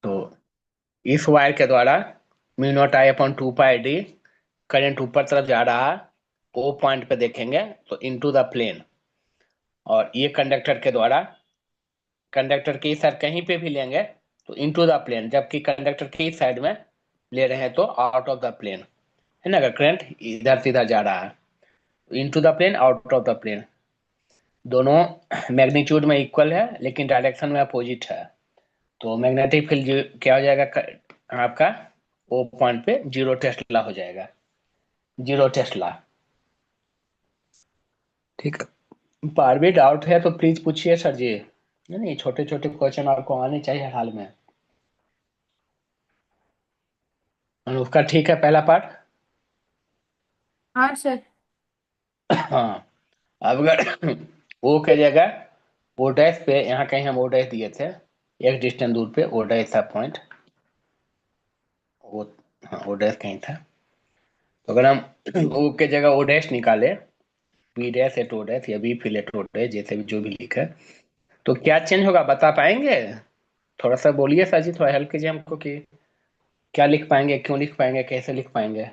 तो इस वायर के द्वारा mu naught I upon 2 pi D current ऊपर तरफ जा रहा है, ओ पॉइंट पे देखेंगे तो इनटू द प्लेन। और ये कंडक्टर के द्वारा, कंडक्टर की साइड कहीं पे भी लेंगे तो इनटू द प्लेन, जबकि कंडक्टर की साइड में ले रहे हैं तो आउट ऑफ द प्लेन, है ना। अगर करंट इधर से इधर जा रहा है, into the plane, out of the plane, दोनों मैग्नीट्यूड में इक्वल है लेकिन डायरेक्शन में अपोजिट है। तो मैग्नेटिक फील्ड क्या हो जाएगा आपका, ओ पॉइंट पे जीरो टेस्ला हो जाएगा, जीरो टेस्ला। ठीक है, बार भी डाउट है तो प्लीज पूछिए सर जी। नहीं, छोटे छोटे क्वेश्चन आपको आने चाहिए हाल में। और उसका ठीक है पहला पार्ट। हाँ सर। हाँ, अब अगर ओ के जगह ओ डैश पे, यहाँ कहीं हम ओ डैश दिए थे, एक डिस्टेंस दूर पे ओ डैश था पॉइंट, वो, हाँ ओ डैश कहीं था। तो अगर हम ओ के जगह ओ डैश निकाले, B dash eight O dash या B fill eight O dash, जैसे भी जो भी लिखा है, तो क्या चेंज होगा बता पाएंगे? थोड़ा सा बोलिए सर जी, थोड़ा हेल्प कीजिए हमको कि क्या लिख पाएंगे, क्यों लिख पाएंगे, कैसे लिख पाएंगे।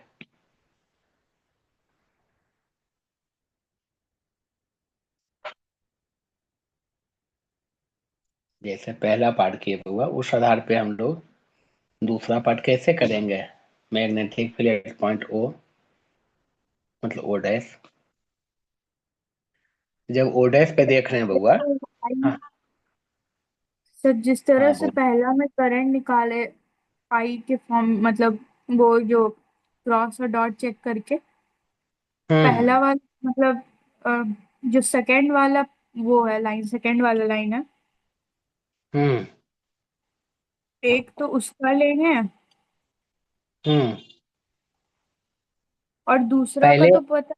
जैसे पहला पार्ट किए हुआ उस आधार पे हम लोग दूसरा पार्ट कैसे करेंगे। मैग्नेटिक फील्ड पॉइंट ओ, मतलब ओ डैश, जब ओ डैश पे देख रहे हैं बउआ। हाँ, सर जिस तरह हाँ से बोल। पहला में करंट निकाले आई के फॉर्म, मतलब वो जो क्रॉस और डॉट चेक करके, हम्म पहला वाला मतलब जो सेकंड वाला वो है लाइन, सेकंड वाला लाइन है, हम्म एक तो उसका लेंगे हम्म और दूसरा का पहले तो पता।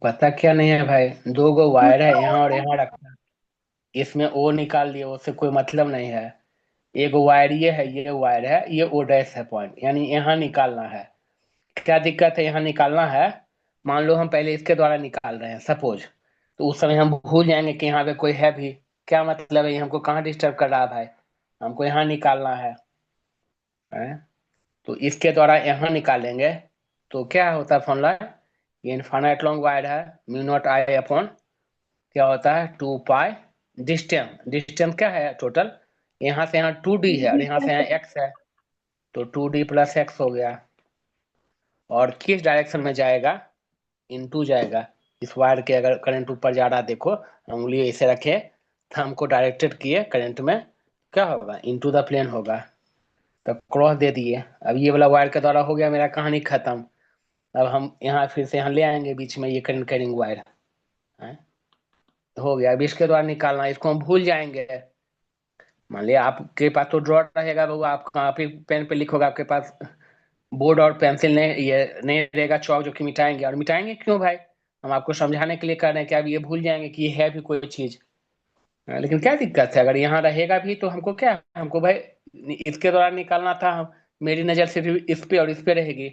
पता क्या नहीं है भाई, दो गो वायर है दूसरा यहाँ और होता यहाँ है। रखा, इसमें ओ निकाल दिए, उससे कोई मतलब नहीं है। एक वायर ये है, ये वायर है, ये ओ डैश है पॉइंट, यानी यहाँ निकालना है। क्या दिक्कत है यहाँ निकालना है? मान लो हम पहले इसके द्वारा निकाल रहे हैं सपोज, तो उस समय हम भूल जाएंगे कि यहाँ पे कोई है भी। क्या मतलब है, ये हमको कहाँ डिस्टर्ब कर रहा है भाई, हमको यहाँ निकालना है? तो इसके द्वारा यहाँ निकालेंगे तो क्या होता है फॉर्मूला, ये इनफाइनाइट लॉन्ग वायर है, म्यू नॉट आई अपॉन क्या होता है 2 पाई, डिस्टेंस, डिस्टेंस क्या है टोटल, यहाँ से यहाँ 2D है और यहाँ से यहाँ x है, तो 2D प्लस एक्स हो गया। और किस डायरेक्शन में जाएगा, इनटू जाएगा। इस वायर के अगर करंट ऊपर जा रहा, देखो उंगली ऐसे रखे, थंब को डायरेक्टेड किए करंट में, क्या होगा इनटू द प्लेन होगा। तो क्रॉस दे दिए, अब ये वाला वायर के द्वारा हो गया मेरा कहानी खत्म। अब हम यहाँ फिर से यहाँ ले आएंगे बीच में ये करंट कैरिंग वायर है, हो गया। अब इसके द्वारा निकालना, इसको हम भूल जाएंगे। मान लिया आपके पास तो ड्रॉ रहेगा बाबू, आप कहाँ पे पेन पे लिखोगे, आपके पास बोर्ड और पेंसिल नहीं, ये नहीं रहेगा चौक जो कि मिटाएंगे, और मिटाएंगे क्यों भाई, हम आपको समझाने के लिए कर रहे हैं कि आप ये भूल जाएंगे कि ये है भी कोई चीज। लेकिन क्या दिक्कत है, अगर यहाँ रहेगा भी तो हमको क्या, हमको भाई इसके द्वारा निकालना था, हम मेरी नजर सिर्फ इस पे और इस पे रहेगी।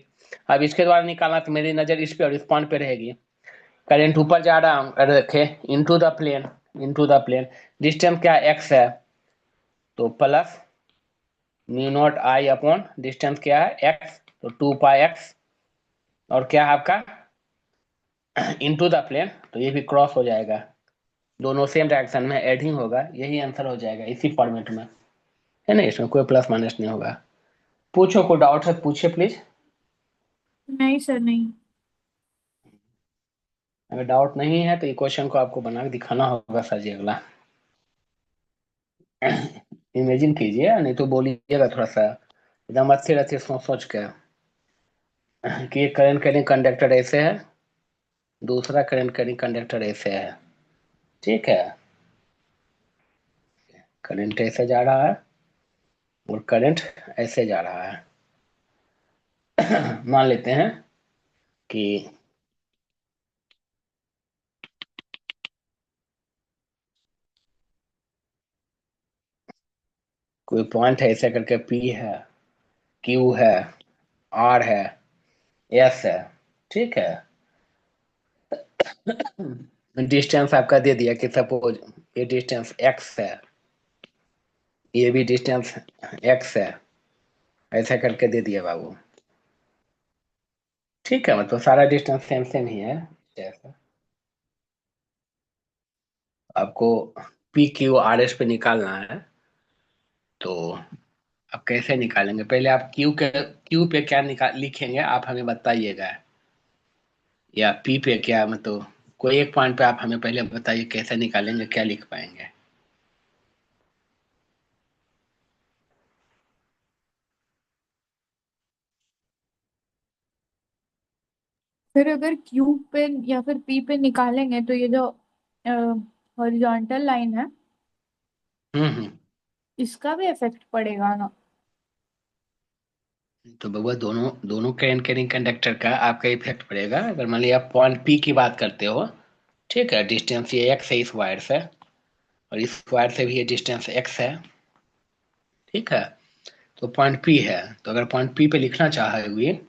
अब इसके द्वारा निकालना तो मेरी नजर इस पे और इस पॉइंट पे रहेगी। करंट ऊपर जा रहा हूँ, रखे into the plane, into the plane, distance क्या एक्स है, तो plus mu naught I upon distance क्या है एक्स, तो 2 पाई एक्स, और क्या है आपका इनटू द प्लेन, तो ये भी क्रॉस हो जाएगा, दोनों सेम डायरेक्शन में एडिंग होगा, यही आंसर हो जाएगा इसी फॉर्मेट में, है ना। इसमें कोई प्लस माइनस नहीं होगा। पूछो, कोई डाउट है पूछिए प्लीज। नहीं सर नहीं। अगर डाउट नहीं है तो ये क्वेश्चन को आपको बना के दिखाना होगा सर जी अगला। इमेजिन कीजिए, नहीं तो बोलिएगा थोड़ा सा एकदम अच्छे अच्छे सोच सोच के कि एक करंट कैरिंग कंडक्टर ऐसे है, दूसरा करंट कैरिंग कंडक्टर ऐसे है, ठीक है। करंट ऐसे जा रहा है और करंट ऐसे जा रहा है। मान लेते हैं कि कोई पॉइंट है ऐसे करके, पी है, क्यू है, आर है, एस है, ठीक है। डिस्टेंस आपका दे दिया कि सपोज ये डिस्टेंस x है, ये भी डिस्टेंस x है, ऐसा करके दे दिया बाबू। ठीक है, मतलब सारा डिस्टेंस सेम सेम ही है जैसा। आपको पी क्यू आर एस पे निकालना है, तो आप कैसे निकालेंगे? पहले आप क्यू पे क्या निकाल लिखेंगे आप हमें बताइएगा, या पी पे क्या, मतलब कोई एक पॉइंट पे आप हमें पहले बताइए कैसे निकालेंगे, क्या लिख पाएंगे। फिर अगर क्यू पे या फिर पी पे निकालेंगे तो ये जो हॉरिजॉन्टल लाइन है हम्म। इसका भी इफेक्ट पड़ेगा ना? तो बउआ दोनों दोनों कैन कैरिंग कंडक्टर का आपका इफेक्ट पड़ेगा। अगर मान लिया आप पॉइंट पी की बात करते हो, ठीक है, डिस्टेंस ये एक्स है इस वायर से, और इस वायर से भी ये डिस्टेंस एक्स है, ठीक है। तो पॉइंट पी है, तो अगर पॉइंट पी पे लिखना चाहोगे,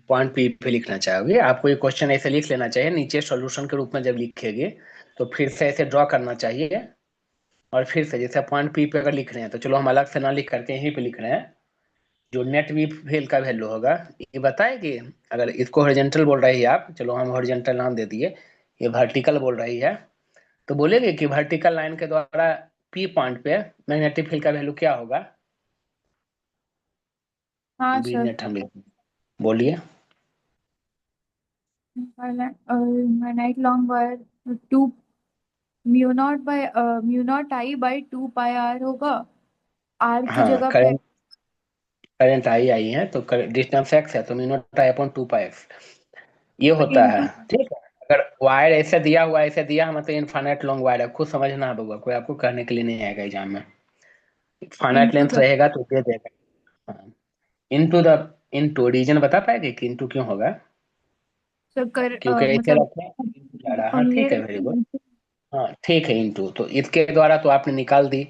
पॉइंट पी पे लिखना चाहोगे, आपको ये क्वेश्चन ऐसे लिख लेना चाहिए, नीचे सॉल्यूशन के रूप में जब लिखेंगे तो फिर से ऐसे ड्रॉ करना चाहिए, और फिर से जैसे पॉइंट पी पे अगर लिख रहे हैं तो चलो हम अलग से ना लिख करके यहीं पे लिख रहे हैं। जो नेट वी फेल का वैल्यू होगा, ये बताएगी। अगर इसको हॉरिजॉन्टल बोल रही है आप, चलो हम हॉरिजॉन्टल नाम दे दिए, ये वर्टिकल बोल रही है, तो बोलेगी कि वर्टिकल लाइन के द्वारा पी पॉइंट पे मैग्नेटिक फील्ड का वैल्यू क्या होगा। हाँ बी सर। नेट हम लिख, बोलिए। Night long wire two mu naught I by two pi R होगा। आर की हाँ, जगह पे करंट करंट आई है, तो डिस्टेंस एक्स है, तो mu naught I upon two pi x ये होता है। इंटू ठीक है, अगर वायर ऐसे दिया हुआ, ऐसे दिया है, मतलब इनफाइनाइट लॉन्ग वायर है, खुद समझना होगा, कोई आपको करने के लिए नहीं आएगा एग्जाम में। फाइनाइट इंटू लेंथ द रहेगा तो दे देगा। हाँ, इनटू द, इनटू रीजन बता पाएंगे कि इनटू क्यों होगा? क्योंकि ऐसे मतलब रखें इनटू जा रहा है। हाँ हमने ठीक है, वेरी गुड। हाँ ठीक है, इनटू तो इसके द्वारा तो आपने निकाल दी।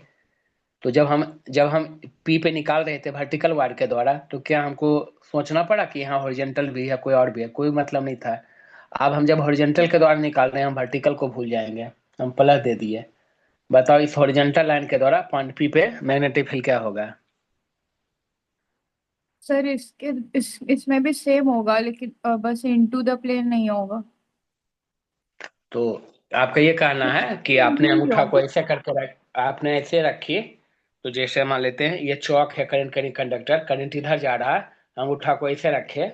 तो जब हम पी पे निकाल रहे थे वर्टिकल वायर के द्वारा, तो क्या हमको सोचना पड़ा कि यहाँ हॉरिजॉन्टल भी है, कोई और भी है? कोई मतलब नहीं था। अब हम जब हॉरिजॉन्टल के द्वारा निकाल रहे हैं, हम वर्टिकल को भूल जाएंगे, हम प्लस दे दिए। बताओ इस हॉरिजॉन्टल लाइन के द्वारा पॉइंट पी पे मैग्नेटिक फील्ड क्या होगा? सर इसमें भी सेम होगा लेकिन बस इंटू द प्लेन नहीं होगा। तो आपका ये कहना है कि आपने इंटू ही अंगूठा होगा। को ऐसे करके आपने ऐसे रखिए। तो जैसे मान लेते हैं ये चौक है, करंट करी कंडक्टर, करंट इधर जा रहा है, अंगूठा को ऐसे रखे,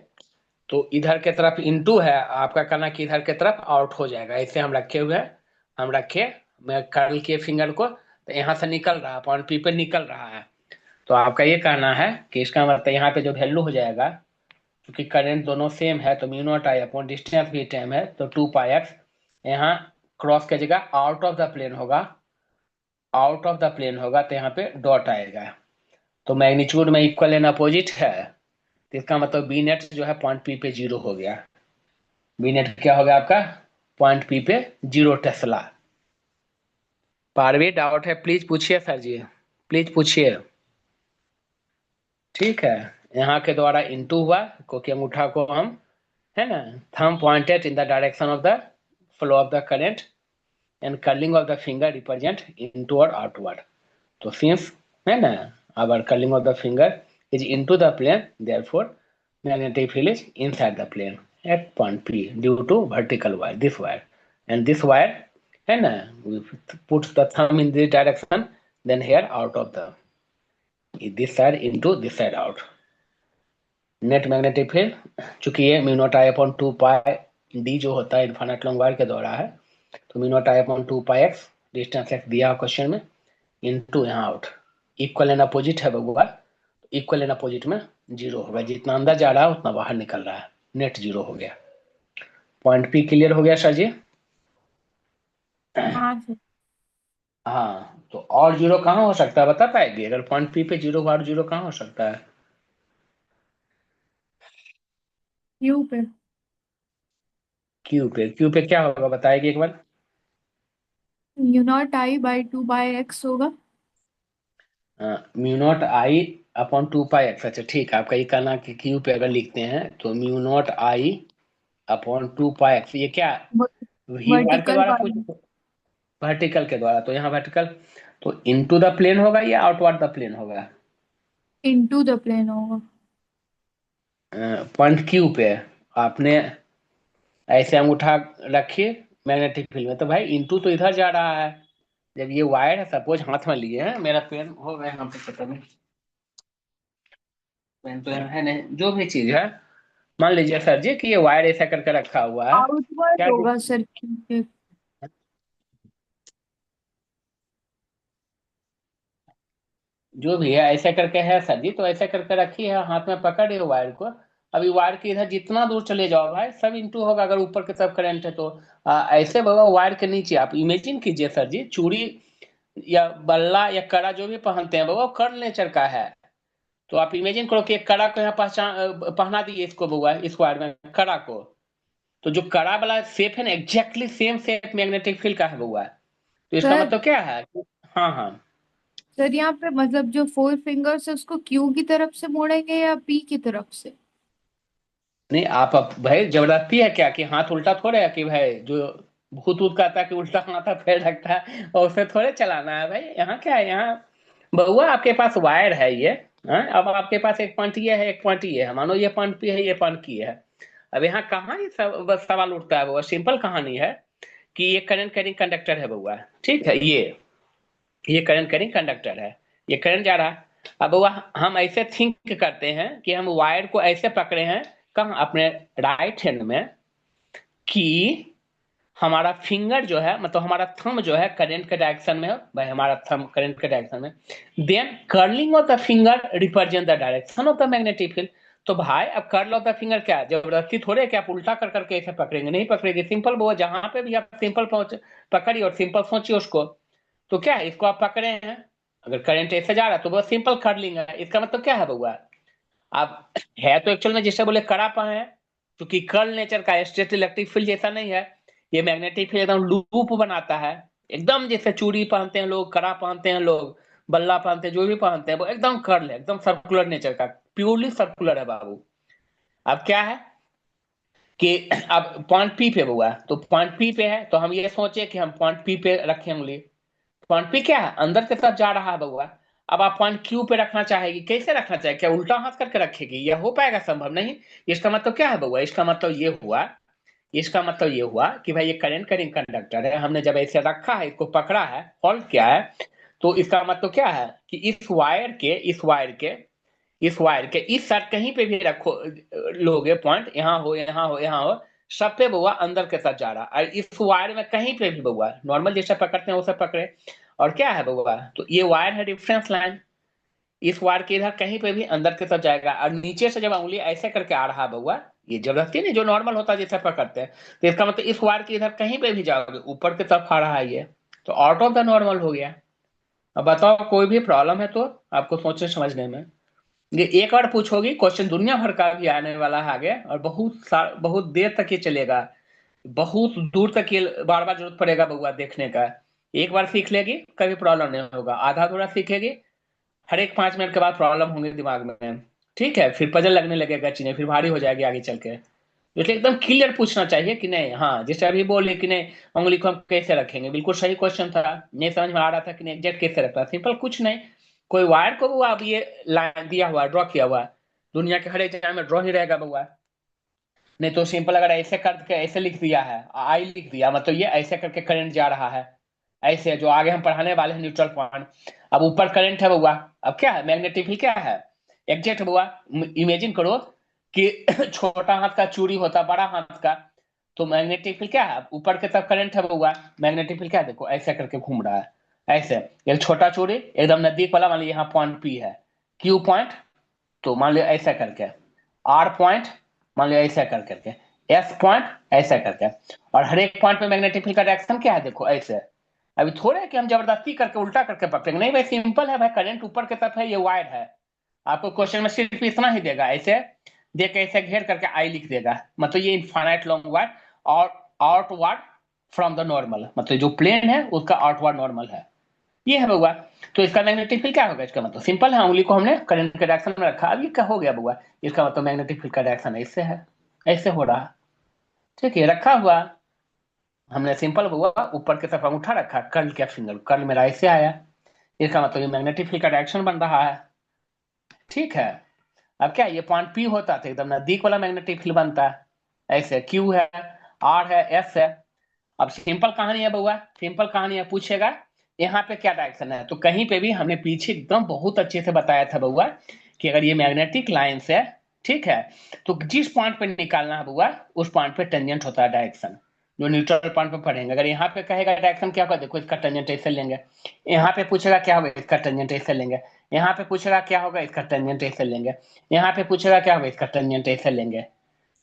तो इधर के तरफ इनटू है, आपका कहना कि इधर के तरफ आउट हो जाएगा। ऐसे हम रखे हुए हैं, हम रखे, मैं कर्ल किए फिंगर को, तो यहाँ से निकल रहा है, पॉइंट पी पे निकल रहा है। तो आपका ये कहना है कि इसका मतलब यहाँ पे जो वैल्यू हो जाएगा, क्योंकि करंट दोनों सेम है, तो mu naught I upon distance भी टाइम है, तो टू पाई एक्स, यहाँ क्रॉस की जगह आउट ऑफ द प्लेन होगा, आउट ऑफ द प्लेन होगा, तो यहाँ पे डॉट आएगा। तो मैग्नीट्यूड में इक्वल एंड अपोजिट है, तो इसका मतलब बी नेट जो है पॉइंट पी पे जीरो हो गया। बी नेट क्या हो गया आपका? पॉइंट पी पे जीरो टेस्ला। पारवी डाउट है प्लीज पूछिए सर जी, प्लीज पूछिए। ठीक है, यहाँ के द्वारा इंटू हुआ, क्योंकि अंगूठा को हम, है ना, thumb pointed in the direction of the flow of the current, and curling of the finger represent into और आउटवर्ड। तो सिंस, है ना, our curling of the finger is into the plane, therefore magnetic field is inside the plane at point P due to vertical wire, this wire, and this wire, है ना, we put the thumb in this direction, then here out of the this side into this side out, net magnetic field, चूंकि ये mu naught I upon two pi D जो होता है infinite long wire के द्वारा है, तो mu naught I upon two pi x, distance x दिया क्वेश्चन में, इनटू यहाँ आउट, इक्वल एंड अपोजिट है बबुआ, इक्वल एंड अपोजिट में जीरो होगा, जितना अंदर जा रहा है उतना बाहर निकल रहा है, नेट जीरो हो गया। पॉइंट पी क्लियर हो गया सर जी? हाँ सर। हाँ, तो और जीरो कहाँ हो सकता है बता पाएगी? अगर पॉइंट पी पे जीरो, और जीरो कहाँ हो सकता है? क्यू पे क्यू पे, क्यू पे क्या होगा बताएगी एक बार? Mu naught I by two by x होगा। Mu naught I upon two pi x, अच्छा ठीक है, आपका ये कहना कि क्यू पे अगर लिखते हैं तो mu naught I upon two pi x, ये क्या वी वार के वर्टिकल द्वारा वाले कुछ, वर्टिकल के द्वारा, तो यहाँ वर्टिकल, तो इनटू द प्लेन होगा या आउटवर्ड द प्लेन होगा? इनटू द प्लेन होगा। पॉइंट क्यू पे आपने ऐसे अंगूठा रखिए मैग्नेटिक फील्ड में, तो भाई इनटू तो इधर जा रहा है। जब ये वायर है, सपोज हाथ में लिए हैं, मेरा पेन होगा यहाँ पे, पता नहीं, पेन तो यहाँ है नहीं, जो भी चीज है, मान लीजिए सर जी कि ये वायर ऐसा करके रखा हुआ है। आउटवर्ड क्या होगा सर, क्योंकि जो भी है ऐसे करके है सर जी, तो ऐसे करके रखी है, हाथ में पकड़े वायर को। अभी वायर के इधर जितना दूर चले जाओ भाई, सब इंटू होगा, अगर ऊपर की तरफ करंट है तो। ऐसे बाबा वायर के नीचे आप इमेजिन कीजिए सर जी, चूड़ी या बल्ला या कड़ा जो भी पहनते हैं बाबा, वो कर्ल नेचर का है। तो आप इमेजिन करो कि एक कड़ा को यहाँ पहना दिए इसको बउआ, इस वायर में कड़ा को, तो जो कड़ा वाला शेप है ना, exactly same shape magnetic field का है बउआ। तो इसका सर मतलब क्या है? हाँ हाँ। सर यहाँ पे मतलब जो फोर फिंगर्स है उसको क्यू की तरफ से मोड़ेंगे या पी की तरफ से? नहीं आप अब भाई जबरदस्ती है क्या कि हाथ उल्टा थोड़े है कि भाई जो भूत ऊत कहता है कि उल्टा हाथ पैर रखता है और उसे थोड़े चलाना है भाई। यहाँ क्या है, यहाँ बउआ आपके पास वायर है ये। हाँ, अब आपके पास एक पॉइंट ये है, एक पॉइंट ये है, मानो ये पॉइंट पी है, ये पॉइंट की है। अब यहाँ कहाँ ये सब बस सवाल उठता है बउआ, सिंपल कहानी है कि ये करंट कैरिंग कंडक्टर है बउआ। ठीक है, ये करंट कैरिंग कंडक्टर है, ये करंट जा रहा है। अब वह हम ऐसे थिंक करते हैं कि हम वायर को ऐसे पकड़े हैं, कहाँ, अपने राइट हैंड में, कि हमारा फिंगर जो है, मतलब हमारा थंब जो है करंट के डायरेक्शन में है भाई, हमारा थंब करंट के डायरेक्शन में। Then curling of the finger represent the direction of the magnetic field. तो भाई अब कर्ल ऑफ द फिंगर क्या है, जबरदस्ती थोड़े कि आप उल्टा कर करके ऐसे पकड़ेंगे, नहीं पकड़ेंगे, सिंपल वो जहां पे भी आप सिंपल पहुंच पकड़िए और सिंपल सोचिए उसको। तो क्या है, इसको आप पकड़े हैं, अगर करंट ऐसे जा रहा है तो वो सिंपल कर्लिंग है। इसका मतलब क्या है बउआ, अब है तो एक्चुअल में जिसे बोले कड़ापन है, क्योंकि कर्ल नेचर का स्ट्रेट इलेक्ट्रिक फील्ड जैसा नहीं है। ये मैग्नेटिक फील्ड एकदम लूप बनाता है, एकदम जैसे चूड़ी पहनते हैं लोग, कड़ा पहनते हैं लोग, बल्ला पहनते हैं, जो भी पहनते हैं, वो एकदम कर्ल है, एकदम सर्कुलर नेचर का, प्योरली सर्कुलर है बाबू। अब क्या है कि अब पॉइंट पी पे हुआ, तो पॉइंट पी पे है, तो हम ये सोचे कि हम पॉइंट पी पे रखें उंगली। पॉइंट पी क्या है, अंदर की तरफ जा रहा है बउआ। अब आप पॉइंट क्यू पे रखना चाहेगी, कैसे रखना चाहे, क्या उल्टा हाथ करके रखेगी, यह हो पाएगा? संभव नहीं। इसका मतलब क्या है बउआ, इसका मतलब ये हुआ कि भाई ये करंट करिंग कंडक्टर है, हमने जब ऐसे रखा है, इसको पकड़ा है, होल्ड किया है, तो इसका मतलब क्या है कि इस वायर के इस साइड कहीं पे भी रखो, लोगे पॉइंट, यहाँ हो, यहाँ हो, यहाँ हो, सब पे बउआ अंदर के साथ जा रहा है। और इस वायर में कहीं पे भी बउआ नॉर्मल जैसे पकड़ते हैं उसे पकड़े, और क्या है बउआ, तो ये वायर है रेफरेंस लाइन, इस वायर के इधर कहीं पे भी अंदर की तरफ जाएगा। और नीचे से जब उंगली ऐसे करके आ रहा बउआ, ये जबरदस्ती नहीं, जो नॉर्मल होता है जैसे पकड़ते हैं, तो इसका मतलब इस वायर के इधर कहीं पे भी जाओगे, ऊपर की तरफ आ रहा है ये, तो आउट ऑफ द नॉर्मल हो गया। अब बताओ कोई भी प्रॉब्लम है तो आपको सोचने समझने में। ये एक बार पूछोगी क्वेश्चन दुनिया भर का भी आने वाला है आगे, और बहुत देर तक ये चलेगा, बहुत दूर तक ये बार बार जरूरत पड़ेगा बउआ देखने का। एक बार सीख लेगी कभी प्रॉब्लम नहीं होगा, आधा थोड़ा सीखेगी, हर एक 5 मिनट के बाद प्रॉब्लम होंगी दिमाग में। ठीक है, फिर पजल लगने लगेगा चीजें, फिर भारी हो जाएगी आगे चल के। इसलिए एकदम क्लियर पूछना चाहिए कि नहीं, हाँ जैसे अभी बोले कि नहीं, उंगली को हम कैसे रखेंगे, बिल्कुल सही क्वेश्चन था, नहीं समझ में आ रहा था कि नहीं एग्जैक्ट कैसे रखता, सिंपल कुछ नहीं, कोई वायर को वो अब ये लाइन दिया हुआ, ड्रॉ किया हुआ, दुनिया के हर एक जगह में ड्रॉ ही रहेगा बउआ। नहीं तो सिंपल अगर ऐसे करके ऐसे लिख दिया है, आई लिख दिया, मतलब ये ऐसे करके करंट जा रहा है, ऐसे जो आगे हम पढ़ाने वाले हैं न्यूट्रल पॉइंट। अब ऊपर करंट है बउआ, अब क्या है, मैग्नेटिक फील्ड क्या है, एग्जैक्ट बउआ। इमेजिन करो कि छोटा हाथ का चूड़ी होता बड़ा हाथ का, तो मैग्नेटिक फील्ड क्या है, ऊपर की तरफ करंट है बउआ, मैग्नेटिक फील्ड क्या है, देखो ऐसे करके घूम रहा है, ऐसे। एक छोटा चूड़ी एकदम नजदीक वाला, मान लीजिए यहाँ पॉइंट पी है, क्यू पॉइंट, तो मान लिया ऐसा करके, आर पॉइंट मान लिया ऐसा कर करके, एस पॉइंट ऐसा करके, और हर एक पॉइंट पे मैग्नेटिक फील्ड का डायरेक्शन क्या है, देखो ऐसे। अभी थोड़े है कि हम जबरदस्ती करके उल्टा करके पकड़ेंगे, नहीं भाई सिंपल है भाई, करंट ऊपर की तरफ है, ये वायर है। आपको क्वेश्चन में सिर्फ इतना ही देगा, ऐसे दे के ऐसे घेर करके आई लिख देगा, मतलब ये इनफाइनाइट लॉन्ग वायर, और आउटवर्ड फ्रॉम द नॉर्मल, मतलब जो प्लेन है उसका आउटवर्ड नॉर्मल है, ये है बउआ। तो इसका मैग्नेटिक फील्ड क्या होगा, इसका मतलब सिंपल है, उंगली को हमने करंट के डायरेक्शन में रखा, अब ये क्या हो गया बउआ, इसका मतलब मैग्नेटिक फील्ड का डायरेक्शन ऐसे है, ऐसे हो रहा। ठीक है, रखा हुआ। हमने सिंपल हुआ ऊपर की तरफ अंगूठा रखा, कर्ल किया फिंगर, कर्ल मेरा ऐसे आया, इसका मतलब ये मैग्नेटिक फील्ड का डायरेक्शन बन रहा है। ठीक है, अब क्या ये पॉइंट पी होता तो एकदम नजदीक वाला मैग्नेटिक फील्ड बनता है। ऐसे क्यू है, आर है, एस है। अब सिंपल कहानी है बउआ, सिंपल कहानी है, पूछेगा यहाँ पे क्या डायरेक्शन है, तो कहीं पे भी हमने पीछे एकदम बहुत अच्छे से बताया था बउआ कि अगर ये मैग्नेटिक लाइन है, ठीक है, तो जिस पॉइंट पे निकालना है बउआ उस पॉइंट पे टेंजेंट होता है डायरेक्शन, जो न्यूट्रल पॉइंट पे पढ़ेंगे। अगर यहाँ पे कहेगा डायरेक्शन क्या होगा, देखो इसका टेंजेंट ऐसे लेंगे, यहाँ पे पूछेगा क्या होगा, इसका टेंजेंट ऐसे लेंगे, यहाँ पे पूछेगा क्या होगा, इसका टेंजेंट ऐसे लेंगे, यहाँ पे पूछेगा क्या होगा, इसका टेंजेंट ऐसे लेंगे।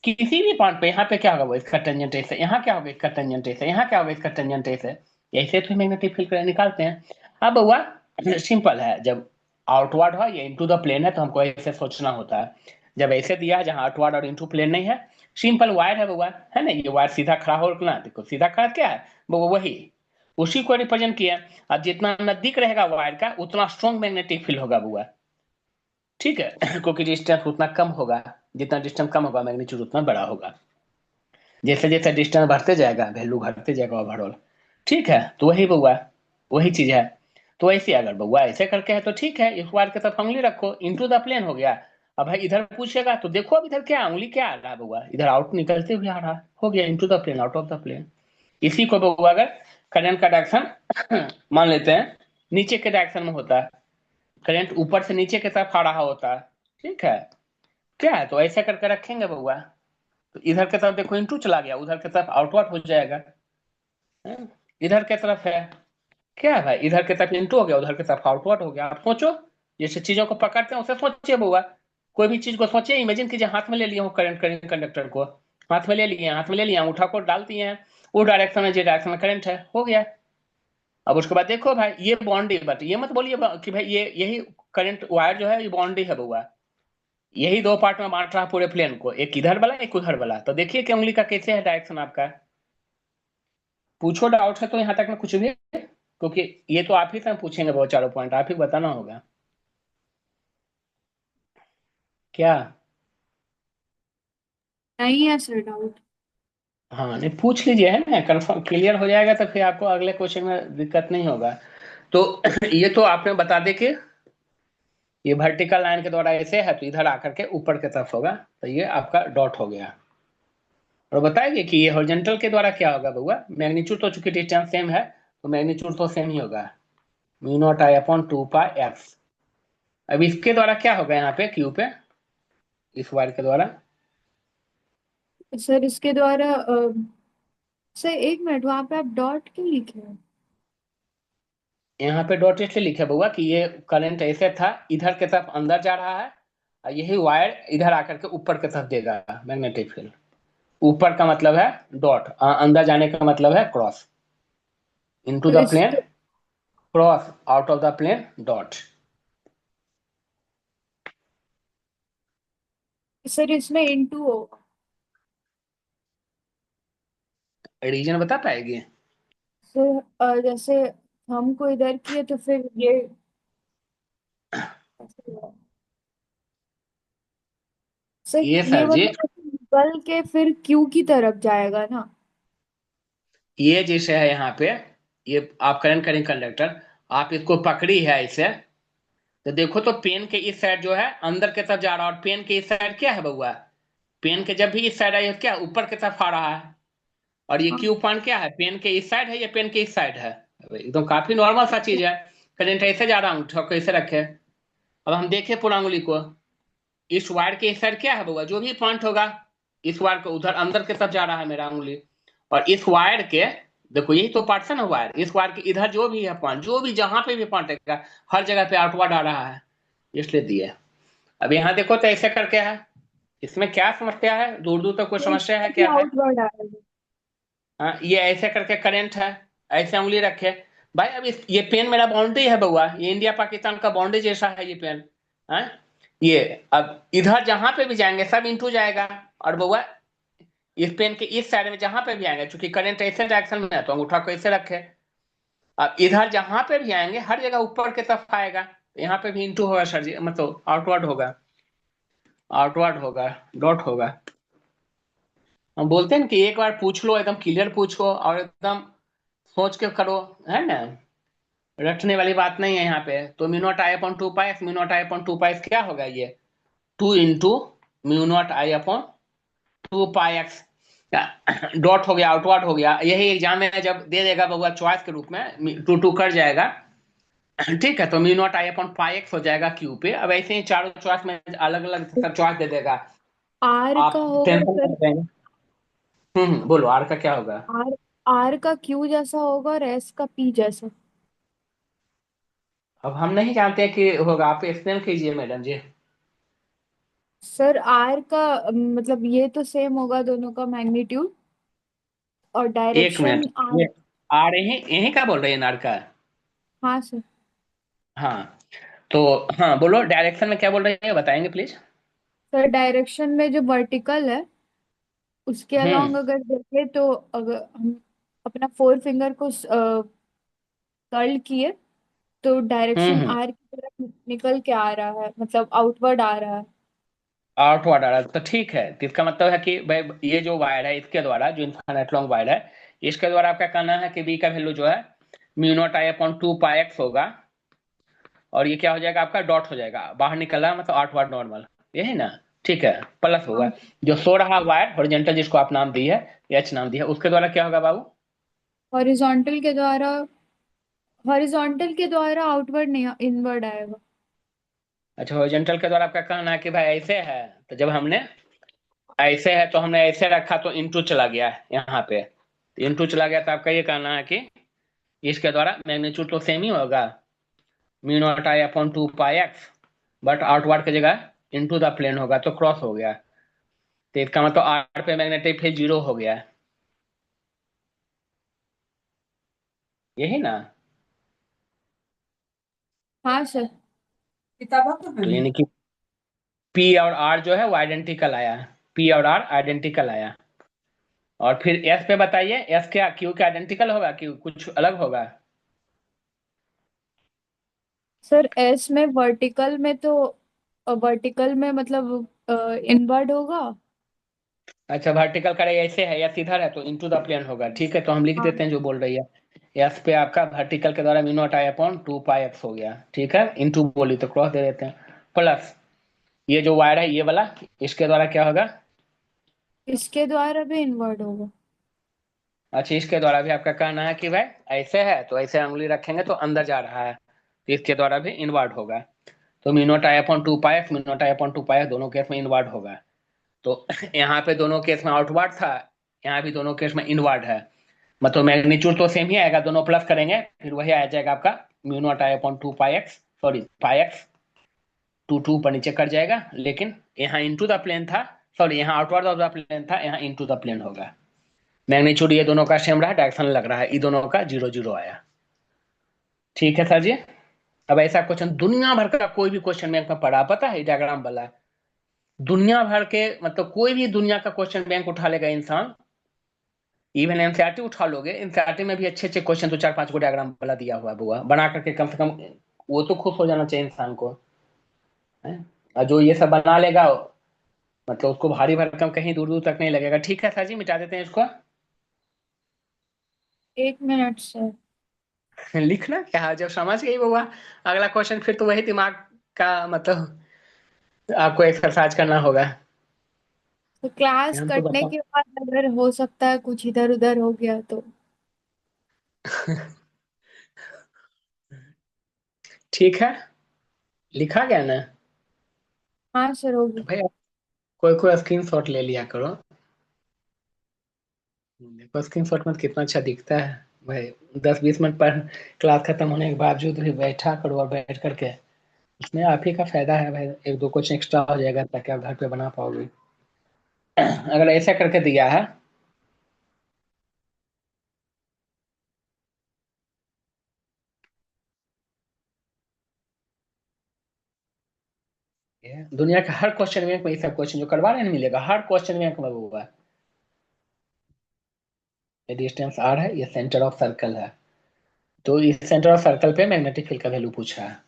किसी भी पॉइंट पे यहाँ पे क्या होगा, वो इसका टेंजेंट ऐसे, यहाँ क्या होगा, इसका टेंजेंट ऐसे, यहाँ क्या होगा, इसका टेंजेंट ऐसे। ऐसे तो मैग्नेटिक फील्ड निकालते हैं। अब हुआ सिंपल है, जब आउटवर्ड हो या इनटू द प्लेन है तो हमको ऐसे सोचना होता है। जब ऐसे दिया है जहां आउटवर्ड और इनटू प्लेन नहीं है, सिंपल वायर है बउआ, है ना, ये वायर सीधा खड़ा हो ना, देखो सीधा खड़ा क्या है बउआ, वही उसी को रिप्रेजेंट किया। अब जितना नजदीक रहेगा वायर का उतना स्ट्रॉन्ग मैग्नेटिक फील्ड होगा बउआ। ठीक है क्योंकि डिस्टेंस उतना कम होगा, जितना डिस्टेंस कम होगा मैग्नीट्यूड उतना बड़ा होगा। जैसे जैसे डिस्टेंस बढ़ते जाएगा वैल्यू घटते जाएगा ओवरऑल। ठीक है, तो वही बउआ, वही चीज है। तो ऐसे अगर बउआ ऐसे करके है तो ठीक है, इस बार के तरफ उंगली रखो, इनटू द प्लेन हो गया। अब भाई इधर पूछेगा तो देखो अब इधर क्या उंगली क्या आ रहा है बउआ, इधर आउट निकलते हुए आ रहा है, हो गया into the plane, out of the plane. इसी को बउआ अगर करंट का डायरेक्शन मान लेते हैं नीचे के डायरेक्शन में होता है, करंट ऊपर से नीचे की तरफ आ रहा होता है। ठीक है, क्या है तो ऐसे करके रखेंगे बउआ, तो इधर की तरफ देखो इंटू चला गया, उधर की तरफ आउटवर्ड हो जाएगा। हैं? इधर की तरफ है, क्या है भाई, इधर की तरफ इंटू हो गया, उधर की तरफ आउटवर्ड हो गया। आप सोचो, जैसे चीजों को पकड़ते हैं उसे सोचिए बउआ, कोई भी चीज को सोचिए, इमेजिन कीजिए हाथ में ले लिए हो करंट, करंट कंडक्टर को हाथ में ले लिए, हाथ में ले लिया, अंगूठा को डाल दिए हैं, वो डायरेक्शन में जो डायरेक्शन में करंट है, हो गया। अब उसके बाद देखो भाई ये बॉन्डी, बट ये मत बोलिए कि भाई ये यही करंट वायर जो है ये बॉन्डी है बउआ, यही दो पार्ट में बांट रहा है पूरे प्लेन को, एक इधर वाला एक उधर वाला। तो देखिए कि उंगली का कैसे है डायरेक्शन आपका, पूछो डाउट है तो यहाँ तक में कुछ भी, क्योंकि ये तो आप ही से पूछेंगे बहुत चारों पॉइंट, आप ही बताना होगा क्या। नहीं है सर डाउट। हाँ नहीं पूछ लीजिए, है ना, कंफर्म क्लियर हो जाएगा तो फिर आपको अगले क्वेश्चन में दिक्कत नहीं होगा। तो ये तो आपने बता दे कि ये वर्टिकल लाइन के द्वारा ऐसे है तो इधर आकर के ऊपर की तरफ होगा, तो ये आपका डॉट हो गया। और बताइए कि ये हॉरिजॉन्टल के द्वारा क्या होगा बउआ, मैग्नीट्यूड तो चूंकि डिस्टेंस सेम है तो मैग्नीट्यूड तो सेम ही होगा, mu naught I upon 2 pi x. अब इसके द्वारा क्या होगा यहाँ पे क्यू पे, इस वायर के द्वारा, सर इसके द्वारा सर एक मिनट, वहां पे आप डॉट क्यों लिखे हैं? यहाँ पे डॉट इसलिए लिखे बउआ कि ये करंट ऐसे था, इधर की तरफ अंदर जा रहा है, और यही वायर इधर आकर के ऊपर की तरफ देगा मैग्नेटिक फील्ड। ऊपर का मतलब है डॉट, अंदर जाने का मतलब है क्रॉस, इनटू तो द इस plane, cross out of the plane dot. Sir इसमें इंटू होगा। रीजन बता पाएगी। सर जैसे हमको इधर किए तो फिर ये ऐसे हुआ। सर ये ये सर जी, मतलब निकल के फिर क्यू की तरफ जाएगा ना? ये जैसे है यहाँ पे, ये आप करंट करेंगे कंडक्टर, आप इसको पकड़ी है इसे, तो देखो तो पेन के इस साइड जो है अंदर की तरफ जा रहा है, और पेन के इस साइड क्या है बउआ, पेन के जब भी इस साइड आई क्या ऊपर की तरफ आ रहा है। और ये हाँ। क्यू पॉइंट क्या है, पेन के इस साइड है या पेन के इस साइड है, एकदम काफी नॉर्मल सा चीज है। करंट ऐसे जा रहा हूँ ठोक कैसे रखे। अब हम देखें पूरा उंगली को, इस वायर के इस साइड क्या है बउआ, जो भी पॉइंट होगा, इस वायर को उधर अंदर की तरफ जा रहा है मेरा उंगली, और इस वायर के देखो यही तो पार्ट है ना वायर, इस वायर के इधर जो भी है पॉइंट, जो भी जहां पे भी पॉइंट है हर जगह पे आउटवर्ड आ रहा है, इसलिए दिए। अब यहाँ देखो तो ऐसे करके है, इसमें क्या समस्या है, दूर दूर तक कोई तो समस्या है इसमें भी क्या है। आउटवर्ड आएगा। हाँ ये ऐसे करके करंट है, ऐसे उंगली रखे। भाई अब ये पेन मेरा बाउंड्री है बउआ, ये इंडिया पाकिस्तान का बाउंड्री जैसा है ये पेन। हाँ ये, अब इधर जहां पे भी जाएंगे सब इंटू जाएगा, और बउआ इस पेन के इस साइड में जहां पे भी आएंगे, चूंकि करंट ऐसे डायरेक्शन में है तो अंगूठा को ऐसे रखे, अब इधर जहां पे भी आएंगे हर जगह ऊपर की तरफ आएगा, तो यहाँ पे भी इंटू होगा सर जी, मतलब आउटवर्ड होगा, आउटवर्ड होगा, डॉट होगा। हम बोलते हैं ना कि एक बार पूछ लो, एकदम क्लियर पूछो और एकदम सोच के करो, है ना। रटने वाली बात नहीं है यहाँ पे। तो mu naught I upon two pi x, mu naught I upon two pi x क्या होगा ये, 2 into mu naught I upon 2 pi x. Dot हो गया, आउटवर्ड हो गया। यही एग्जाम में जब दे देगा बउआ चॉइस के रूप में, टू टू कर जाएगा। ठीक है, तो mu naught I upon pi x हो जाएगा क्यू पे। अब ऐसे ही चारों चॉइस में अलग अलग सब चॉइस दे देगा। आर का आप होगा टेंशन फिर। कर देंगे। बोलो आर का क्या होगा। आर आर का क्यू जैसा होगा और एस का पी जैसा। अब हम नहीं जानते कि होगा, आप एक्सप्लेन कीजिए मैडम जी। सर आर का मतलब ये तो सेम होगा दोनों का मैग्नीट्यूड, और एक मिनट, डायरेक्शन आर। ये आर यही यही का बोल रहे हैं नार का। हाँ सर। हाँ, तो हाँ बोलो डायरेक्शन में क्या बोल रहे हैं बताएंगे प्लीज। सर डायरेक्शन में जो वर्टिकल है उसके अलोंग हम्म। अगर देखें तो अगर हम अपना फोर फिंगर को कर्ल किए तो डायरेक्शन हम्म। आर की तरफ निकल के आ रहा है, मतलब आउटवर्ड आ रहा है। आउटवर्ड आ रहा है तो ठीक है। तो इसका मतलब है कि भाई ये जो वायर है इसके द्वारा, जो इनफाइनाइट लॉन्ग वायर है, इसके द्वारा आपका कहना है कि बी का वैल्यू जो है mu naught I upon two pi x होगा। और ये क्या हो जाएगा आपका, डॉट हो जाएगा, बाहर निकल रहा है मतलब आउटवर्ड नॉर्मल, यही ना। ठीक है, प्लस होगा। हाँ। जो सो रहा वायर हॉरिजॉन्टल जिसको आप नाम दी है, एच नाम दी है, उसके द्वारा क्या होगा बाबू। हॉरिजॉन्टल के द्वारा, हॉरिजॉन्टल के द्वारा आउटवर्ड नहीं इनवर्ड आएगा। अच्छा, हॉरिजॉन्टल के द्वारा आपका कहना है कि भाई ऐसे है। तो जब हमने ऐसे है तो हमने ऐसे रखा तो इंटू चला गया यहाँ पे। इंटू चला गया तो आपका ये कहना है कि इसके द्वारा मैग्नीट्यूड तो सेम ही होगा, mu naught I upon two pi x, but outward की जगह इनटू द प्लेन होगा तो क्रॉस हो गया। तो इसका मतलब आर पे मैग्नेटिक फील्ड जीरो हो गया, यही ना। हाँ सर। तो यानी कि पी और आर जो है वो आइडेंटिकल आया, पी और आर आइडेंटिकल आया। और फिर एस पे बताइए, एस क्या क्यू के आइडेंटिकल होगा, क्यू कुछ अलग होगा। सर एस में वर्टिकल में तो, वर्टिकल में मतलब इनवर्ड होगा। अच्छा, वर्टिकल करे ऐसे है या सीधा है तो इनटू द प्लेन होगा। ठीक है, तो हम लिख हाँ। देते हैं जो बोल रही है। एस पे आपका वर्टिकल के द्वारा mu naught I upon two pi x हो गया। ठीक है, इनटू बोली तो क्रॉस दे देते हैं, प्लस ये जो वायर है ये वाला, इसके द्वारा क्या होगा। इसके द्वारा भी इनवर्ड होगा। अच्छा, इसके द्वारा भी आपका कहना है कि भाई ऐसे है तो ऐसे उंगली रखेंगे तो अंदर जा रहा है, तो इसके द्वारा भी इनवर्ड होगा। तो mu naught I upon two pi x, mu naught I upon two पाई दोनों केस में इनवर्ड होगा। तो यहाँ पे दोनों केस में आउटवर्ड था, यहाँ भी दोनों केस में इनवर्ड है। मतलब मैग्नीट्यूड तो सेम ही आएगा, दोनों प्लस करेंगे फिर वही आ जाएगा आपका mu naught I upon two pi x, sorry pi x, two two ऊपर नीचे कट जाएगा। लेकिन यहाँ इनटू द प्लेन था, सॉरी यहाँ आउटवर्ड ऑफ द प्लेन था, यहाँ इनटू द प्लेन होगा। मैग्नीट्यूड ये दोनों का सेम रहा, डायरेक्शन लग रहा है, ये दोनों का जीरो जीरो आया। ठीक है सर जी। अब ऐसा क्वेश्चन दुनिया भर का कोई भी क्वेश्चन बैंक में पढ़ा, पता है डायग्राम वाला, दुनिया भर के मतलब कोई भी दुनिया का क्वेश्चन बैंक उठा लेगा इंसान। इवन एनसीईआरटी उठा लोगे, एनसीईआरटी में भी अच्छे अच्छे क्वेश्चन तो चार पांच को डायग्राम वाला दिया हुआ है बुआ, बना करके कम से कम वो तो खुश हो जाना चाहिए इंसान को, है। और जो ये सब बना लेगा मतलब उसको भारी भरकम कहीं दूर दूर तक नहीं लगेगा। ठीक है सर जी, मिटा देते हैं इसको। एक मिनट सर। लिखना क्या है, जब समझ गई बुआ अगला क्वेश्चन फिर तो वही दिमाग का मतलब आपको एक्सरसाइज करना होगा। तो क्लास हम तो कटने बता के बाद अगर हो सकता है कुछ इधर उधर हो गया तो। ठीक है, लिखा गया ना। हाँ सर तो होगी। भाई कोई कोई स्क्रीन शॉट ले लिया करो। देखो स्क्रीन शॉट में कितना अच्छा दिखता है भाई। 10-20 मिनट पर क्लास खत्म होने के बावजूद भी बैठा करो, और बैठ करके इसमें आप ही का फायदा है भाई, एक दो क्वेश्चन एक्स्ट्रा हो जाएगा ताकि आप घर पे बना पाओगे। अगर ऐसा करके दिया है, ये दुनिया का हर क्वेश्चन बैंक में ऐसा क्वेश्चन जो करवा रहे हैं ना मिलेगा, हर क्वेश्चन बैंक में हुआ है। ये डिस्टेंस आर है, ये सेंटर ऑफ सर्कल है, तो इस सेंटर ऑफ सर्कल पे मैग्नेटिक फील्ड का वैल्यू पूछा है।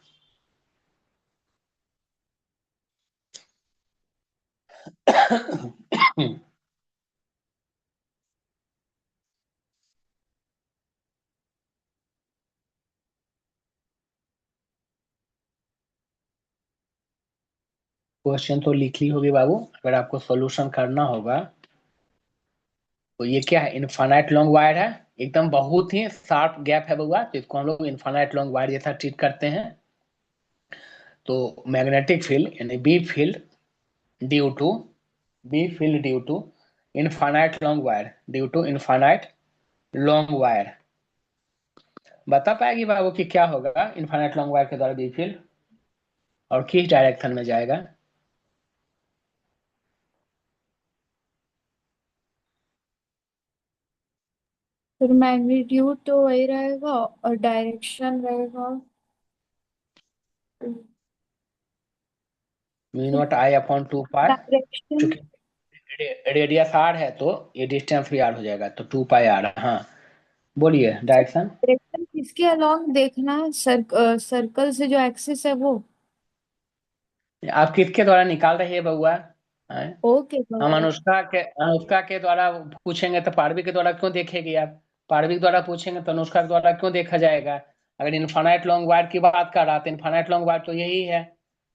क्वेश्चन तो लिख ली होगी बाबू, अगर आपको सॉल्यूशन करना होगा तो ये क्या है, इनफाइनाइट लॉन्ग वायर है, एकदम बहुत ही शार्प गैप है बउआ, तो इसको हम लोग इनफाइनाइट लॉन्ग वायर जैसा ट्रीट करते हैं। तो मैग्नेटिक फील्ड यानी B field due to B field due to infinite long wire, due to infinite long wire. बता पाएगी बाबू कि क्या होगा इनफाइनाइट लॉन्ग वायर के द्वारा बी फील्ड, और किस डायरेक्शन में जाएगा? फिर मैग्नीट्यूड तो वही रहेगा और डायरेक्शन रहेगा। Mu naught I upon 2 pi, direction चूंकि रेडियस आर है तो ये डिस्टेंस भी आर हो जाएगा, तो 2 पाई आर। हाँ बोलिए डायरेक्शन। डायरेक्शन किसके अलोंग देखना है? सर्कल से जो एक्सिस है वो। आप किसके द्वारा निकाल रही है बउआ? हैं? ओके हम द्वारा। अनुष्का के द्वारा पूछेंगे तो पारवी के द्वारा क्यों देखेगी आप? पारवी के द्वारा पूछेंगे तो अनुष्का के द्वारा क्यों देखा जाएगा? अगर इनफाइनाइट लॉन्ग वायर की बात कर रहा तो इनफाइनाइट लॉन्ग वायर तो यही है,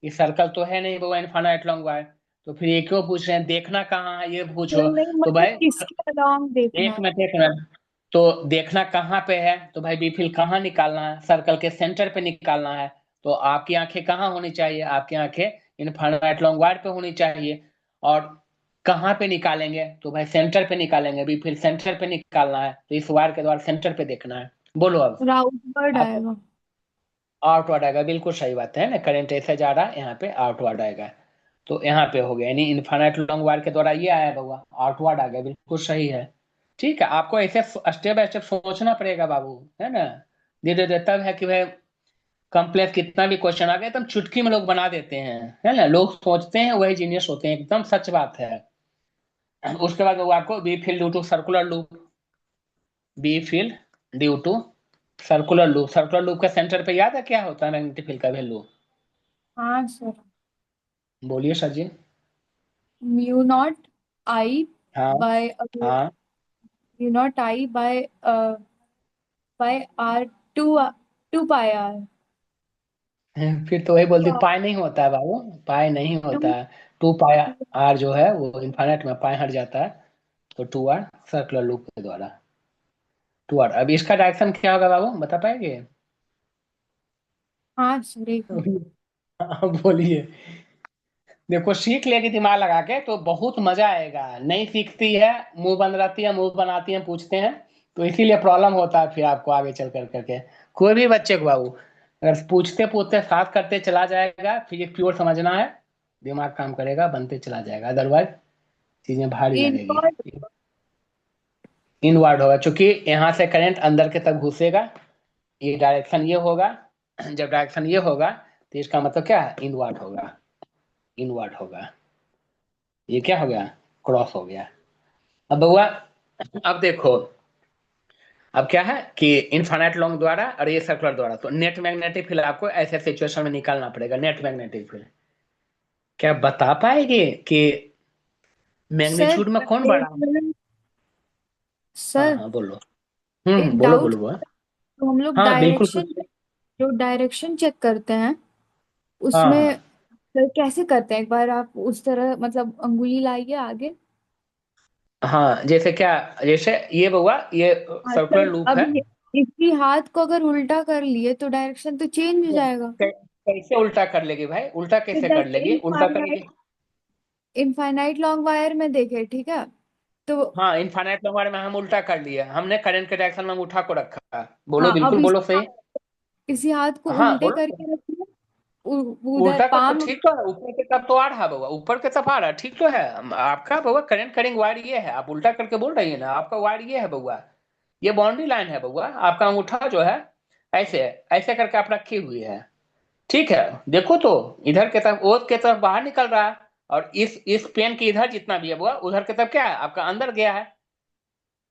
ये सर्कल तो है नहीं बउआ इनफाइनाइट लॉन्ग वायर। तो फिर ये क्यों पूछ रहे हैं, देखना कहाँ है ये पूछो। नहीं तो मतलब भाई किसके अलोंग देखना एक है? मिनट एक मिनट, तो देखना कहाँ पे है, तो भाई बी फील्ड कहाँ निकालना है, सर्कल के सेंटर पे निकालना है। तो आपकी आंखें कहाँ होनी चाहिए, आपकी आंखें इनफाइनाइट लॉन्ग वायर पे होनी चाहिए। और कहाँ पे निकालेंगे, तो भाई सेंटर पे निकालेंगे, बी फील्ड सेंटर पे निकालना है, तो इस वायर के द्वारा सेंटर पे देखना है। बोलो अब। आउटवर्ड आप आएगा। आउटवर्ड आएगा, बिल्कुल सही बात है ना, करंट ऐसे जा रहा है, यहाँ पे आउटवर्ड आएगा। तो यहाँ पे हो गया, यानी इनफाइनाइट लॉन्ग वायर के द्वारा ये आया बाबू, आउटवर्ड आ गया, बिल्कुल सही है। ठीक है, आपको ऐसे स्टेप बाय स्टेप सोचना पड़ेगा बाबू, है ना। धीरे धीरे तब है कि भाई कॉम्प्लेक्स कितना भी क्वेश्चन आ गया एकदम चुटकी में लोग बना देते हैं, है ना, लोग सोचते हैं वही जीनियस होते हैं, एकदम सच बात है। उसके बाद वो आपको B field due to circular loop, B field due to circular loop, circular loop का सेंटर पे याद है क्या होता है मैग्नेटिक फील्ड का वैल्यू? हाँ सर। बोलिए sir ji. Mu naught I हाँ बाय हाँ। Mu naught I by R two two pi R. फिर तो वही बोलती, पाई नहीं होता है बाबू, पाई नहीं टू। होता है। 2 पाई आर जो है वो इनफाइनाइट में पाई हट जाता है, तो 2 आर सर्कुलर लूप के द्वारा। 2 आर, अब इसका डायरेक्शन क्या होगा बाबू, बता पाएंगे? हाँ सर एक मिनट। हाँ, बोलिए। देखो सीख लेगी दिमाग लगा के तो बहुत मजा आएगा, नहीं सीखती है मुंह बंद रहती है, मुंह बनाती है, पूछते हैं, तो इसीलिए प्रॉब्लम होता है फिर आपको आगे चल कर करके। कोई भी बच्चे को बाबू अगर पूछते पूछते साथ करते चला जाएगा, फिजिक्स प्योर समझना है, दिमाग काम करेगा, बनते चला जाएगा, अदरवाइज चीजें भारी लगेगी। इनवर्ड। इनवर्ड होगा, क्योंकि यहाँ से करंट अंदर के तक घुसेगा, ये डायरेक्शन ये होगा, जब डायरेक्शन ये होगा तो इसका मतलब क्या है, इनवर्ड होगा, इनवर्ड होगा। ये क्या हो गया, क्रॉस हो गया। अब बउआ, अब देखो, अब क्या है कि इनफाइनाइट लॉन्ग द्वारा और ये सर्कुलर द्वारा, तो नेट मैग्नेटिक फील्ड आपको ऐसे सिचुएशन में निकालना पड़ेगा, नेट मैग्नेटिक फील्ड। क्या बता पाएंगे कि सर मैग्नीट्यूड में कौन बड़ा एक है? मिनट। हाँ सर हाँ बोलो। एक बोलो डाउट। बोलो बोलो। तो हम लोग हाँ बिल्कुल डायरेक्शन, पूछिए। जो डायरेक्शन चेक करते हैं हाँ उसमें हाँ सर कैसे करते हैं? एक बार आप उस तरह मतलब अंगुली लाइए आगे। हाँ, जैसे क्या, जैसे ये बउआ ये हाँ सर्कुलर सर लूप अब है। इसी हाथ को अगर उल्टा कर लिए तो डायरेक्शन तो चेंज हो जाएगा। कैसे उल्टा कर लेगी भाई, उल्टा तो कैसे कर जैसे लेगी, उल्टा करेगी? इनफाइनाइट लॉन्ग वायर में देखे, ठीक है? तो हाँ इनफाइनाइट नंबर में हम उल्टा कर लिए, हमने करंट के डायरेक्शन में उठा को रखा। बोलो हाँ अब बिल्कुल बोलो सही। इसी हाथ को हाँ उल्टे बोलो। करके रखिए। उधर उल्टा कर तो पाम। ठीक तो है, ऊपर की तरफ तो आ रहा बाबा, ऊपर की तरफ आ रहा है, ठीक तो है। आपका बाबा करंट करिंग वायर ये है, आप उल्टा करके बोल रही है ना, आपका वायर ये है बउआ, ये बाउंड्री लाइन है बउआ, आपका अंगूठा जो है ऐसे ऐसे करके आप रखी हुई है। ठीक है, देखो तो इधर की तरफ ओर की तरफ बाहर निकल रहा है, और इस पेन के इधर जितना भी है बउआ उधर की तरफ क्या है, आपका अंदर गया है।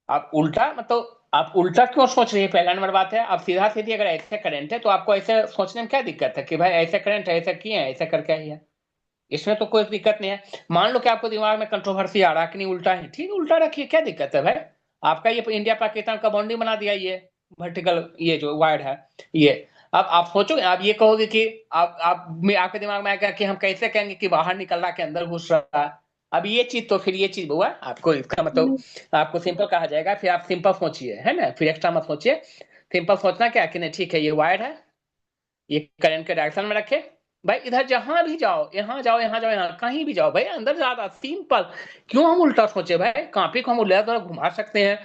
आप उल्टा मतलब आप उल्टा क्यों सोच रही है, पहला नंबर बात है। आप सीधा सीधी अगर ऐसे करंट है तो आपको ऐसे सोचने में क्या दिक्कत है कि भाई ऐसे करंट है, ऐसे किए हैं, ऐसे करके ही है, इसमें तो कोई दिक्कत नहीं है। मान लो कि आपको दिमाग में कंट्रोवर्सी आ रहा है कि नहीं उल्टा है, ठीक है उल्टा रखिए, क्या दिक्कत है भाई। आपका ये इंडिया पाकिस्तान का बाउंड्री बना दिया ये वर्टिकल, ये जो वायर है ये, अब आप सोचो, आप ये कहोगे कि आपके दिमाग में आएगा कि हम कैसे कहेंगे कि बाहर निकल रहा के अंदर घुस रहा। अब ये चीज तो फिर ये चीज हुआ आपको, इसका मतलब नहीं। आपको सिंपल कहा जाएगा, फिर आप सिंपल सोचिए, है ना, फिर एक्स्ट्रा मत सोचिए। सिंपल सोचना क्या कि नहीं ठीक है ये वायर है, ये करंट के डायरेक्शन में रखे, भाई इधर जहां भी जाओ, यहाँ जाओ यहाँ जाओ यहाँ कहीं भी जाओ भाई अंदर ज्यादा सिंपल। क्यों हम उल्टा सोचे भाई, कॉपी को हम उल्टा थोड़ा घुमा सकते हैं,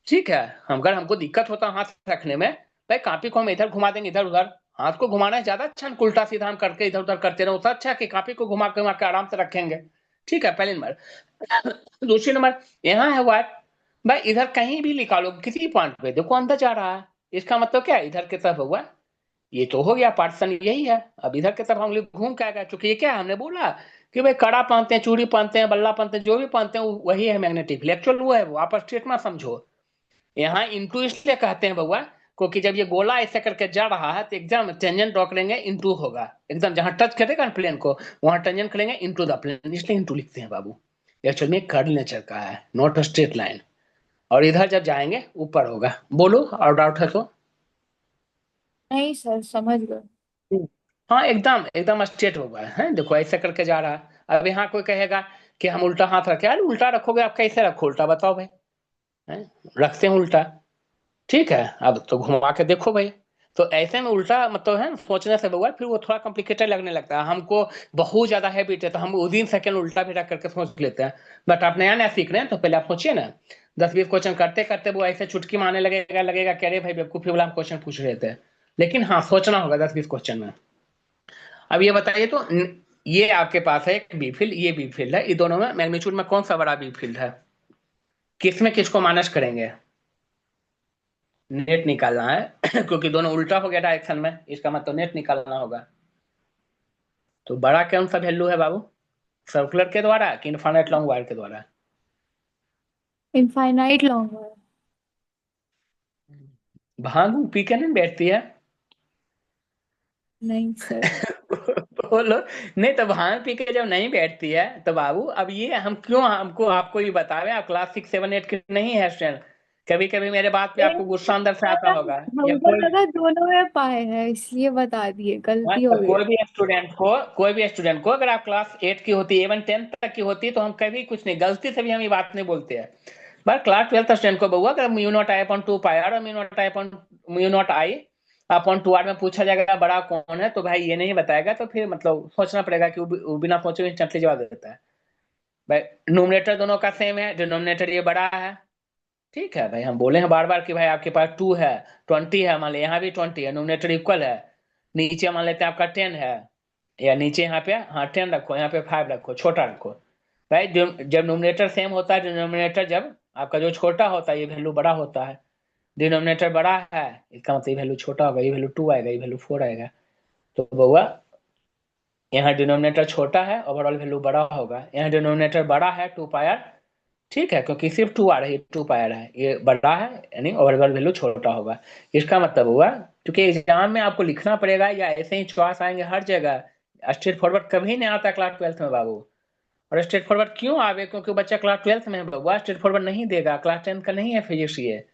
ठीक है। हम अगर हमको दिक्कत होता हाथ रखने में, भाई कॉपी को हम इधर घुमा देंगे इधर उधर, हाथ को घुमाना है ज्यादा अच्छा, उल्टा सीधा हम करके इधर उधर करते रहो, उससे अच्छा है कि कॉपी को घुमा के आराम से रखेंगे, ठीक है, पहले नंबर। दूसरी नंबर, यहाँ है वाट, भाई इधर कहीं भी निकालो किसी पॉइंट पे देखो अंदर जा रहा है, इसका मतलब क्या है इधर की तरफ हुआ, ये तो हो गया पार्टीशन यही है। अब इधर की तरफ हम लोग घूम के आ गए, चूंकि ये क्या है हमने बोला कि भाई कड़ा पहनते हैं, चूड़ी पहनते हैं, बल्ला पहनते हैं, जो भी पहनते हैं वही है मैग्नेटिक फील्ड, एक्चुअल वो है, वो आप स्ट्रेट ना समझो। यहाँ इंटू इसलिए कहते हैं बउआ, क्योंकि जब ये गोला ऐसे करके जा रहा है तो एकदम टेंजेंट ड्रॉ करेंगे इंटू होगा, एकदम जहां टच करेगा ना प्लेन को वहां टेंजेंट करेंगे इंटू द प्लेन, इसलिए इंटू लिखते हैं बाबू। एक्चुअल में कर्ल नेचर का है, नॉट अ स्ट्रेट लाइन। और इधर जब जाएंगे ऊपर होगा। बोलो और डाउट है तो। नहीं सर, समझ गए। हाँ एकदम एकदम स्ट्रेट होगा है, देखो ऐसे करके जा रहा है। अब यहाँ कोई कहेगा कि हम उल्टा हाथ रखे, यार उल्टा रखोगे आप कैसे रखो उल्टा बताओ भाई, हैं? रखते हैं उल्टा, ठीक है, अब तो घुमा के देखो भाई। तो ऐसे में उल्टा मतलब है सोचने से हुआ फिर वो थोड़ा कॉम्प्लिकेटेड लगने लगता है हमको, बहुत ज्यादा हैबिट है तो हम विदिन सेकंड उल्टा भी रख करके सोच लेते हैं। बट आप नया नया सीख रहे हैं तो पहले आप सोचिए ना, 10-20 क्वेश्चन करते करते वो ऐसे चुटकी मारने लगेगा, लगेगा कह रहे भाई बेवकूफी वाला हम क्वेश्चन पूछ रहे थे। लेकिन हाँ सोचना होगा 10-20 क्वेश्चन में। अब ये बताइए तो ये आपके पास है एक बी फील्ड, ये बी फील्ड है, ये दोनों में मैग्नीट्यूड में कौन सा बड़ा बी फील्ड है, किसमें किसको माइनस करेंगे, नेट निकालना है। क्योंकि दोनों उल्टा हो गया डायरेक्शन में, इसका मतलब नेट निकालना होगा। तो बड़ा कौन सा वैल्यू है बाबू, सर्कुलर के द्वारा कि इनफाइनाइट लॉन्ग वायर के द्वारा। इनफाइनाइट लॉन्ग है। भागू पी के नहीं बैठती है। नहीं सर। बोलो। नहीं तो भांग पी के जब नहीं बैठती है तो बाबू अब ये हम क्यों हमको आपको ये बता रहे हैं, आप क्लास 6, 7, 8 के नहीं है स्टूडेंट, कभी कभी मेरे बात पे आपको गुस्सा अंदर से आता होगा, या हमको कोई लगा दोनों में पाए हैं इसलिए बता दिए, हाँ, गलती तो हो गई। कोई भी स्टूडेंट को अगर आप क्लास 8 की होती, इवन 10 तक की होती, तो हम कभी कुछ नहीं, गलती से भी हम ये बात नहीं बोलते हैं। बट क्लास 12 स्टूडेंट को बहुआ अगर mu naught I upon 2 pi R और mu naught I upon 2 R में पूछा जाएगा बड़ा कौन है, तो भाई ये नहीं बताएगा तो फिर मतलब सोचना पड़ेगा कि वो बिना सोचे इंस्टेंटली जवाब दे देता है। भाई नोमिनेटर दोनों का सेम है, डिनोमिनेटर ये बड़ा है, ठीक है भाई, हम बोले हैं बार बार कि भाई आपके पास 2 है, 20 है, मान ले यहाँ भी 20 है, नोमिनेटर इक्वल है। नीचे मान लेते हैं आपका 10 है, या नीचे यहाँ पे हाँ 10 रखो, यहाँ पे 5 रखो, छोटा रखो। भाई जब नोमिनेटर सेम होता है, डिनोमिनेटर जब आपका जो छोटा होता है ये वैल्यू बड़ा होता है, डिनोमिनेटर बड़ा है इसका मतलब ये वैल्यू छोटा होगा, ये वैल्यू 2 आएगा, ये वैल्यू 4 आएगा। तो बउआ यहाँ डिनोमिनेटर छोटा है, ओवरऑल वैल्यू बड़ा होगा, यहाँ डिनोमिनेटर बड़ा है 2 पायर, ठीक है, क्योंकि सिर्फ 2 आ रही है, 2 पायर है, ये बड़ा है यानी ओवरऑल वैल्यू छोटा होगा। इसका मतलब हुआ क्योंकि एग्जाम में आपको लिखना पड़ेगा या ऐसे ही चॉइस आएंगे हर जगह, स्ट्रेट फॉरवर्ड कभी नहीं आता क्लास 12 में बाबू। और स्ट्रेट फॉरवर्ड क्यों आवे, क्योंकि बच्चा क्लास 12 में है बउआ, स्ट्रेट फॉरवर्ड नहीं देगा, क्लास 10 का नहीं है फिजिक्स ये।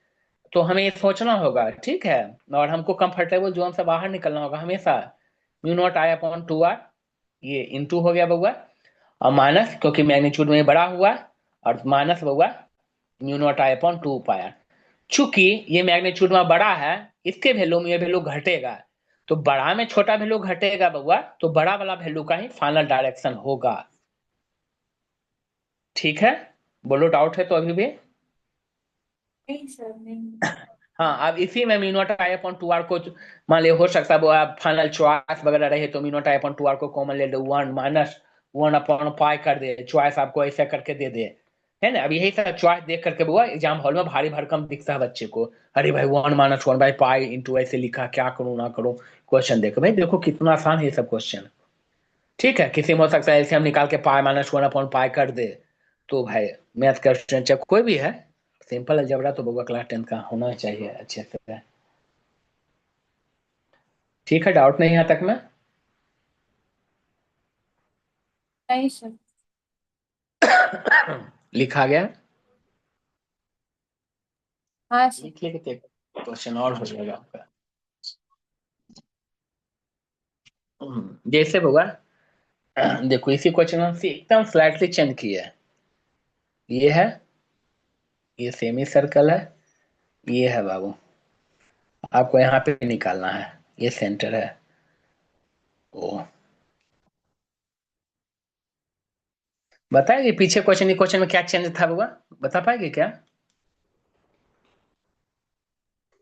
तो हमें ये सोचना होगा, ठीक है। और हमको कंफर्टेबल जोन से बाहर निकलना होगा हमेशा। Mu naught I upon 2 R, ये इंटू हो गया बउआ, और माइनस क्योंकि मैग्नीट्यूड में बड़ा हुआ, और माइनस बउआ म्यू नॉट आई अपॉन 2 पाया। चूंकि ये मैग्नीट्यूड में बड़ा है, इसके वैल्यू में ये वैल्यू घटेगा, तो बड़ा में छोटा वैल्यू घटेगा बउआ, तो बड़ा वाला वैल्यू का ही फाइनल डायरेक्शन होगा, ठीक है। बोलो डाउट है तो अभी भी। नहीं सर, नहीं। हाँ अब इसी में mu naught I upon 2 R को मान लिया, हो सकता है वो आप फाइनल चॉइस वगैरह रहे तो mu naught I upon 2 R को कॉमन ले लो, 1 माइनस 1 अपॉन पाई कर दे, चॉइस आपको ऐसे करके दे दे, है ना। अब यही सब चॉइस देख करके बुआ एग्जाम हॉल में भारी भरकम दिखता है बच्चे को, अरे भाई 1 - 1/पाई इंटू ऐसे लिखा, क्या करूं ना करूं। क्वेश्चन देखो भाई, देखो कितना आसान है ये सब क्वेश्चन, ठीक है। किसी में हो सकता है ऐसे हम निकाल के पाई - 1/पाई कर दे, तो भाई मैथ का स्टूडेंट चाहे कोई भी है, सिंपल अलजेब्रा तो बउआ क्लास 10 का होना चाहिए अच्छे से, ठीक है। डाउट नहीं यहाँ तक में। नहीं सर। लिखा गया, हाँ सर। लिख लिख के क्वेश्चन और हो जाएगा आपका। जैसे होगा, देखो इसी क्वेश्चन में से एकदम स्लाइटली चेंज किया है। ये है, ये सेमी सर्कल है, ये है बाबू, आपको यहाँ पे निकालना है, ये सेंटर है। ओ, बताएगी पीछे क्वेश्चन में क्या चेंज था बाबा, बता पाएगी क्या?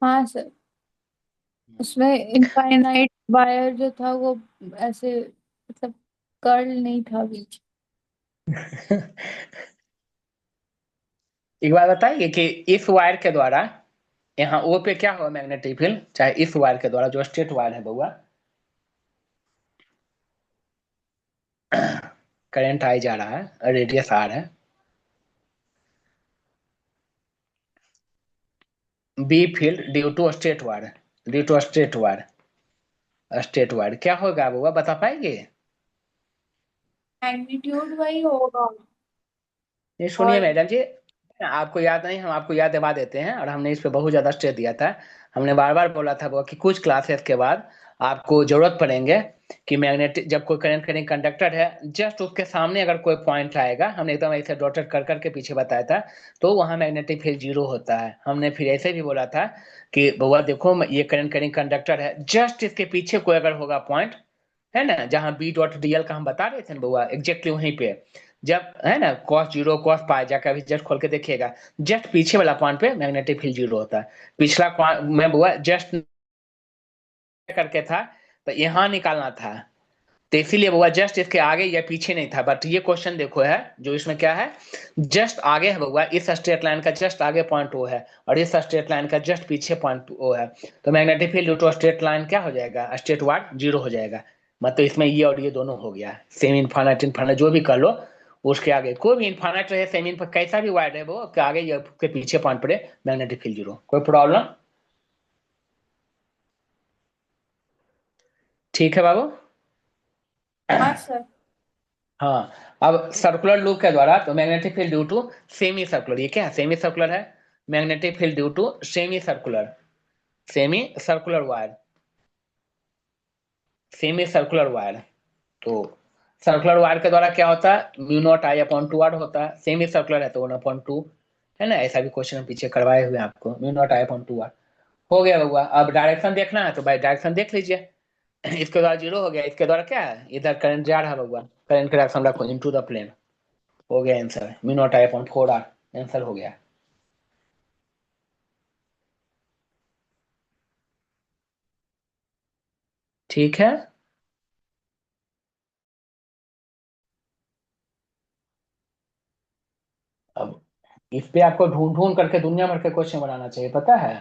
हाँ सर, उसमें इनफाइनाइट वायर जो था वो ऐसे मतलब कर्ल नहीं था बीच। एक बार बताइए कि इस वायर के द्वारा यहाँ ओ पे क्या हुआ मैग्नेटिक फील्ड, चाहे इस वायर के द्वारा जो स्ट्रेट वायर है बउआ, करंट आई जा रहा है, रेडियस आर है, B field due to straight wire, due to straight wire, straight wire क्या होगा बउआ, बता पाएंगे? मैग्नीट्यूड वही होगा। ये सुनिए और मैडम जी, आपको याद नहीं, हम आपको याद दिला देते हैं, और हमने इस पे बहुत ज्यादा स्ट्रेस दिया था। हमने बार बार बोला था वो कि कुछ क्लासेस के बाद आपको जरूरत पड़ेंगे कि मैग्नेटिक, जब कोई करंट करेंट कंडक्टर है, जस्ट उसके सामने अगर कोई पॉइंट आएगा, हमने एकदम ऐसे डॉटेड कर करके पीछे बताया था, तो वहां मैग्नेटिक फील्ड जीरो होता है। हमने फिर ऐसे भी बोला था कि बउआ देखो ये करंट करेंट कंडक्टर है, जस्ट इसके पीछे कोई अगर होगा पॉइंट, है ना, जहां बी डॉट डीएल का हम बता रहे थे ना बउआ, एग्जैक्टली वहीं पे, जब है ना कॉस जीरो कॉस पाई, जाकर अभी जस्ट खोल के देखिएगा, जस्ट पीछे वाला पॉइंट पे मैग्नेटिक फील्ड जीरो होता है। पिछला मैं बुआ जस्ट करके था, तो यहाँ निकालना था, तो इसीलिए बुआ जस्ट इसके आगे या पीछे नहीं था। बट ये क्वेश्चन देखो है जो इसमें क्या है, जस्ट आगे है बुआ, इस स्ट्रेट लाइन का जस्ट आगे पॉइंट ओ है, और इस स्ट्रेट लाइन का जस्ट पीछे पॉइंट ओ है, तो magnetic field due to straight line क्या हो जाएगा, स्ट्रेट वार्ड जीरो हो जाएगा। मतलब इसमें ये और ये दोनों हो गया, सेम इनफाइनाइट इनफाइनाइट जो भी कर लो, उसके आगे कोई भी इनफाइनाइट रहे, सेमी पर कैसा भी वाइड है वो, के आगे या के पीछे पॉइंट पड़े मैग्नेटिक फील्ड जीरो, कोई प्रॉब्लम? ठीक है बाबू। हाँ सर। हाँ, अब सर्कुलर लूप के द्वारा, तो magnetic field due to semi circular, ये क्या है, सेमी सर्कुलर है, magnetic field due to semi circular, semi circular wire, semi circular wire, तो सर्कुलर वायर के द्वारा क्या होता है, mu naught I upon two r होता है, सेमी सर्कुलर है तो 1/2, है ना, ऐसा भी क्वेश्चन हम पीछे करवाए हुए हैं आपको, mu naught I upon two r. हो गया हुआ, अब डायरेक्शन देखना है तो भाई डायरेक्शन देख लीजिए। इसके द्वारा जीरो हो गया, इसके द्वारा क्या है, इधर करंट जा रहा है बउआ, करंट का डायरेक्शन रखो इनटू द प्लेन, हो गया answer, mu naught I upon 4r, answer हो गया। ठीक है। अब इस पे आपको ढूंढ ढूंढ करके दुनिया भर के क्वेश्चन बनाना चाहिए, पता है।